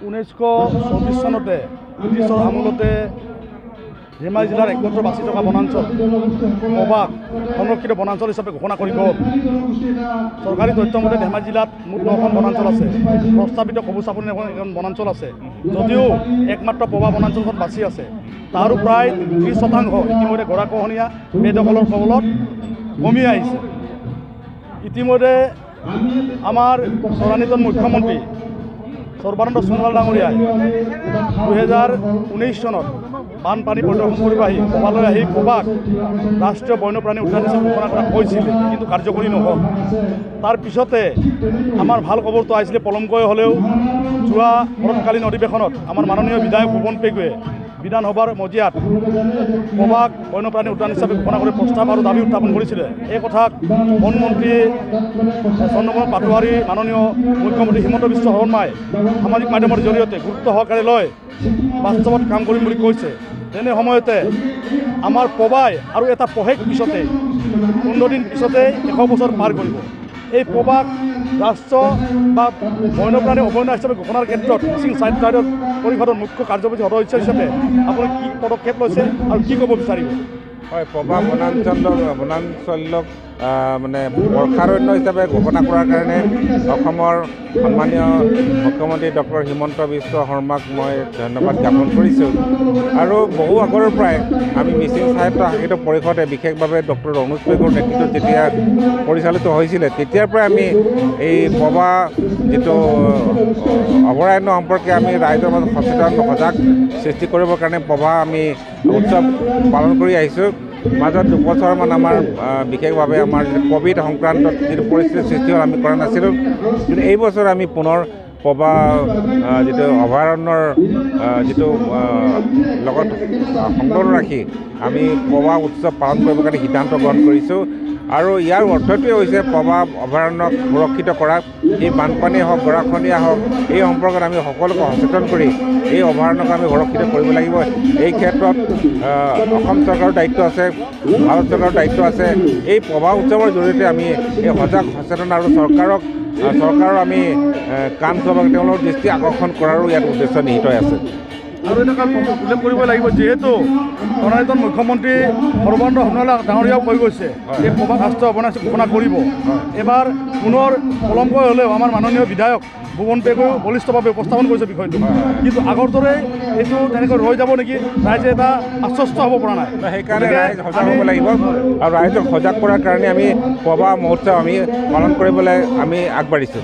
1924 চনতে ব্ৰিটিছৰ আমোলতে ধেমাজি জিলাৰ একমাত্ৰ বাচি থকা বনাঞ্চল পবাক সংৰক্ষিত বনাঞ্চল হিচাপে ঘোষণা কৰি গ'ল। চৰকাৰী তথ্যমতে ধেমাজি জিলাত মুঠ 9খন বনাঞ্চল আছে। প্ৰস্তাৱিত কবুচাপনি এখন বনাঞ্চল আছে, যদিও একমাত্ৰ পবা বনাঞ্চলখন বাচি আছে। তাৰো প্ৰায় 30% ইতিমধ্যে গৰাখহনীয়া বেদখলৰ কবলত কমি আহিছে। ইতিমধ্যে আমাৰ তদানীতন মুখ্যমন্ত্ৰী সৰ্বানন্দ সোণোৱাল ডাঙৰীয়াই 2019 চনত বানপানী পৰিদৰ্শন কৰিব আহি পবালৈ আহি পবাক ৰাষ্ট্ৰীয় বন্যপ্ৰাণী উদ্যান হিচাপে ঘোষণা কৰা হৈছিল, কিন্তু কাৰ্যকৰী নহ'ল। তাৰ পিছতে আমাৰ ভাল খবৰটো আহিছিলে পলমকৈ হ'লেও যোৱা শৰৎকালীন অধিৱেশনত আমাৰ মাননীয় বিধায়ক ভুৱন পেগুৱে বিধানসভাৰ মজিয়াত পবাক বন্যপ্ৰাণী উদ্যান হিচাপে ঘোষণা কৰি প্ৰস্তাৱ আৰু দাবী উত্থাপন কৰিছিলে। এই কথাক বনমন্ত্ৰী চন্দ্ৰমোহন পাটোৱাৰী মাননীয় মুখ্যমন্ত্ৰী হিমন্ত বিশ্ব শৰ্মাই সামাজিক মাধ্যমৰ জৰিয়তে গুৰুত্ব সহকাৰে লৈ বাস্তৱত কাম কৰিম বুলি কৈছে। তেনে সময়তে আমাৰ পবাই আৰু এটা পহেক পিছতে 15 দিন পিছতে 100 বছৰ পাৰ কৰিব। এই পবাক ৰাষ্ট্ৰ বা বন্যপ্ৰাণী অভয়াৰণ্য হিচাপে ঘোষণাৰ ক্ষেত্ৰত মিচিং চাইল্ড পৰিষদৰ মুখ্য কাৰ্যবাহী সদস্য হিচাপে আপুনি কি পদক্ষেপ লৈছে আৰু কি ক'ব বিচাৰিব? হয়, পবা বনাঞ্চলক মানে বৰ্ষাৰণ্য হিচাপে ঘোষণা কৰাৰ কাৰণে অসমৰ সন্মানীয় মুখ্যমন্ত্ৰী ডক্টৰ হিমন্ত বিশ্ব শৰ্মাক মই ধন্যবাদ জ্ঞাপন কৰিছোঁ। আৰু বহু আগৰ পৰাই আমি মিচিং সাহিত্য শাসিত পৰিষদে বিশেষভাৱে ডক্টৰ অনুজ পেগুৰ নেতৃত্বত যেতিয়া পৰিচালিত হৈছিলে, তেতিয়াৰ পৰাই আমি এই পবা যিটো অভয়াৰণ্য সম্পৰ্কে আমি ৰাইজৰ মাজত সজাগ সৃষ্টি কৰিবৰ কাৰণে পবা আমি উৎসৱ পালন কৰি আহিছোঁ। মাজত 2 বছৰমান আমাৰ বিশেষভাৱে আমাৰ ক'ভিড সংক্ৰান্তত যিটো পৰিস্থিতিৰ সৃষ্টি হ'ল আমি কৰা নাছিলোঁ, কিন্তু এই বছৰ আমি পুনৰ পবা যিটো অভয়াৰণ্যৰ যিটো লগত সংলগ্ন ৰাখি আমি পবা উৎসৱ পালন কৰিবৰ কাৰণে সিদ্ধান্ত গ্ৰহণ কৰিছোঁ। আৰু ইয়াৰ অৰ্থটোৱে হৈছে পবা অভয়াৰণ্যক সুৰক্ষিত কৰা। এই বানপানী হওক, গৰাখহনীয়া হওক, এই সম্পৰ্কত আমি সকলোকে সচেতন কৰি এই অভয়াৰণ্যক আমি সুৰক্ষিত কৰিব লাগিব। এই ক্ষেত্ৰত অসম চৰকাৰৰ দায়িত্ব আছে, ভাৰত চৰকাৰৰ দায়িত্ব আছে। এই পবা উৎসৱৰ জৰিয়তে আমি এই সচেতন আৰু চৰকাৰৰ আমি কাম চলাব, তেওঁলোকৰ দৃষ্টি আকৰ্ষণ কৰাৰো ইয়াত উদ্দেশ্য নিহিত আছে। আৰু এটা আমি উল্লেখ কৰিব লাগিব, যিহেতু তদানীতন মুখ্যমন্ত্ৰী সৰ্বানন্দ সোণোৱাল ডাঙৰীয়াও কৈ গৈছে যে পবাক ৰাষ্ট্ৰীয় অভয়াৰণ্য ঘোষণা কৰিব। এবাৰ পুনৰ পলমকৈ হ'লেও আমাৰ মাননীয় বিধায়ক ভুৱন পেগুৱেও বলিষ্ঠভাৱে উপস্থাপন কৰিছে বিষয়টো, কিন্তু আগৰ দৰে এইটো তেনেকৈ ৰৈ যাব নেকি, ৰাইজে এটা আশ্বস্ত হ'ব পৰা নাই। সেইকাৰণে ৰাইজ সজাগ হ'ব লাগিব, আৰু ৰাইজক সজাগ কৰাৰ কাৰণে আমি পবা মহোৎসৱ আমি পালন কৰিবলৈ আমি আগবাঢ়িছোঁ।